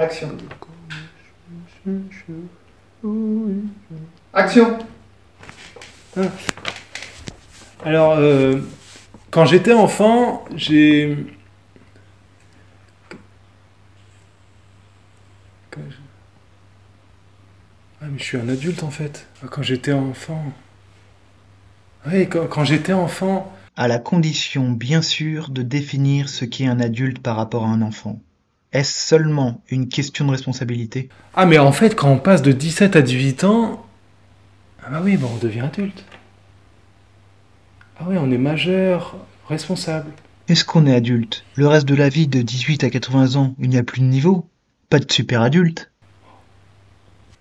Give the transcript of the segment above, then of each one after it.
Action. Action. Alors, quand j'étais enfant, j'ai... Ah, mais je suis un adulte en fait. Quand j'étais enfant... Oui, quand j'étais enfant... À la condition, bien sûr, de définir ce qu'est un adulte par rapport à un enfant. Est-ce seulement une question de responsabilité? Ah, mais en fait, quand on passe de 17 à 18 ans... Ah bah oui, bon, on devient adulte. Ah oui, on est majeur, responsable. Est-ce qu'on est adulte? Le reste de la vie, de 18 à 80 ans, il n'y a plus de niveau? Pas de super adulte?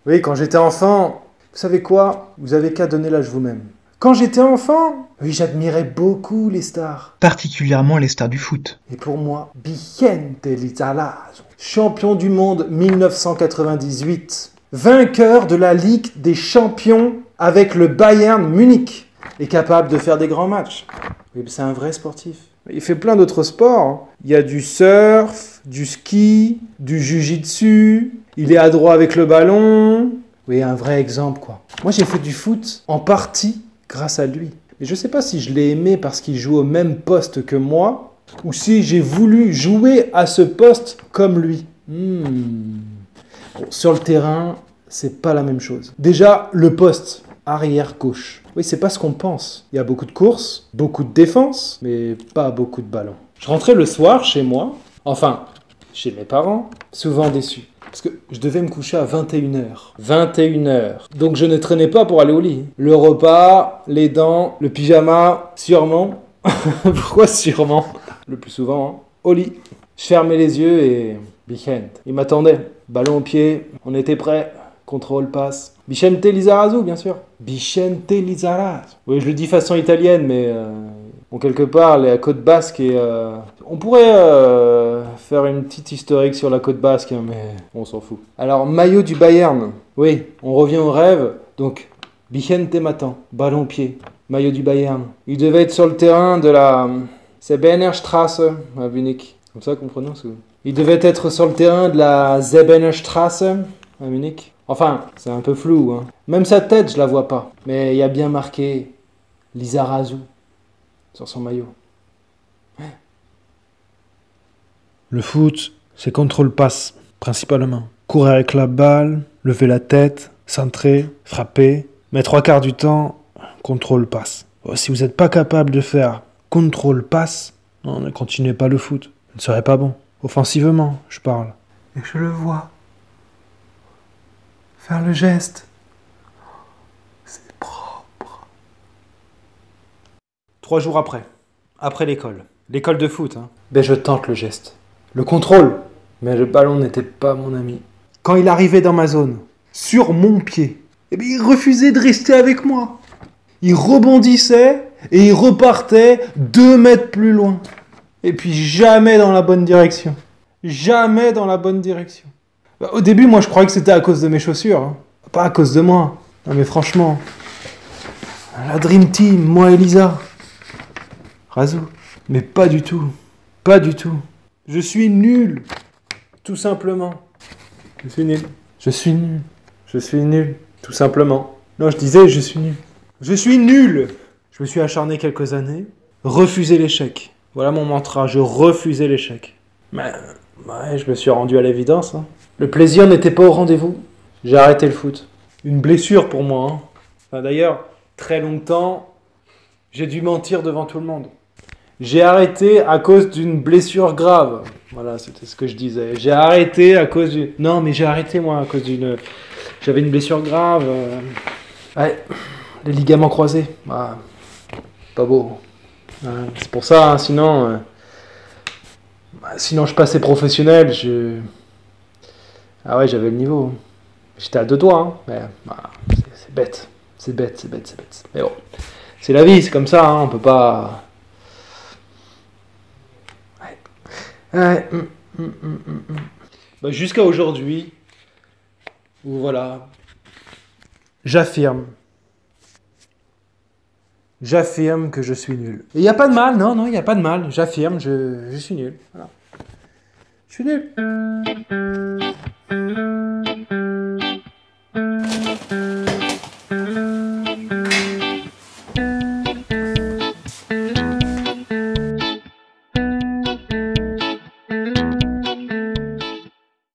Oui, quand j'étais enfant, vous savez quoi? Vous avez qu'à donner l'âge vous-même. Quand j'étais enfant, oui, j'admirais beaucoup les stars. Particulièrement les stars du foot. Et pour moi, Vicente Lizarazu, champion du monde 1998, vainqueur de la Ligue des champions avec le Bayern Munich, est capable de faire des grands matchs. Oui, c'est un vrai sportif. Il fait plein d'autres sports, hein. Il y a du surf, du ski, du jiu-jitsu, il est adroit avec le ballon. Oui, un vrai exemple, quoi. Moi, j'ai fait du foot en partie grâce à lui. Mais je ne sais pas si je l'ai aimé parce qu'il joue au même poste que moi, ou si j'ai voulu jouer à ce poste comme lui. Bon, sur le terrain, c'est pas la même chose. Déjà, le poste arrière gauche. Oui, c'est pas ce qu'on pense. Il y a beaucoup de courses, beaucoup de défense, mais pas beaucoup de ballons. Je rentrais le soir chez moi, enfin, chez mes parents, souvent déçu. Parce que je devais me coucher à 21h. 21h. Donc je ne traînais pas pour aller au lit. Le repas, les dents, le pyjama, sûrement. Pourquoi sûrement? Le plus souvent, hein. Au lit. Je fermais les yeux et... Vicente. Il m'attendait. Ballon au pied. On était prêts. Contrôle, passe. Vicente Lizarazu, bien sûr. Vicente Lizarazu. Oui, je le dis façon italienne, mais... Bon, quelque part, la côte basque et... On pourrait faire une petite historique sur la côte basque, hein, mais on s'en fout. Alors, maillot du Bayern. Oui, on revient au rêve. Donc, Vicente m'attend. Ballon au pied. Maillot du Bayern. Il devait être sur le terrain de la... C'est Zebenerstraße à Munich. Comme ça qu'on prononce. Il devait être sur le terrain de la Zebenerstraße à Munich. Enfin, c'est un peu flou, hein. Même sa tête, je la vois pas. Mais il y a bien marqué Lizarazu sur son maillot. Ouais. Le foot, c'est contrôle-passe, principalement. Courir avec la balle, lever la tête, centrer, frapper. Mais 3/4 du temps, contrôle-passe. Bon, si vous n'êtes pas capable de faire contrôle-passe, non, ne continuez pas le foot. Ce ne serait pas bon. Offensivement, je parle. Et je le vois. Faire le geste. C'est propre. 3 jours après l'école. L'école de foot, hein. Ben je tente le geste. Le contrôle. Mais le ballon n'était pas mon ami. Quand il arrivait dans ma zone, sur mon pied, eh bien, il refusait de rester avec moi. Il rebondissait et il repartait 2 mètres plus loin. Et puis jamais dans la bonne direction. Jamais dans la bonne direction. Bah, au début, moi, je croyais que c'était à cause de mes chaussures. Hein. Pas à cause de moi. Non, mais franchement, la Dream Team, moi et Lisa. Razou. Mais pas du tout. Pas du tout. Je suis nul. Tout simplement. Je suis nul. Je suis nul. Je suis nul. Tout simplement. Non, je disais, je suis nul. Je suis nul. Je me suis acharné quelques années. Refuser l'échec. Voilà mon mantra. Je refusais l'échec. Mais ouais, je me suis rendu à l'évidence. Hein. Le plaisir n'était pas au rendez-vous. J'ai arrêté le foot. Une blessure pour moi. Hein. Enfin, d'ailleurs, très longtemps, j'ai dû mentir devant tout le monde. J'ai arrêté à cause d'une blessure grave. Voilà, c'était ce que je disais. J'ai arrêté à cause d'une... Non, mais j'ai arrêté, moi, à cause d'une... J'avais une blessure grave. Ouais, les ligaments croisés. Ah, pas beau. Ouais, c'est pour ça, hein, sinon... Sinon, je passais professionnel, Ah ouais, j'avais le niveau. J'étais à 2 doigts, hein. Mais c'est bête. C'est bête. Mais bon, c'est la vie, c'est comme ça, hein. On peut pas... Ouais. Bah, jusqu'à aujourd'hui, où voilà, j'affirme que je suis nul. Et il n'y a pas de mal, non, il n'y a pas de mal. J'affirme, je suis nul. Voilà. Je suis nul.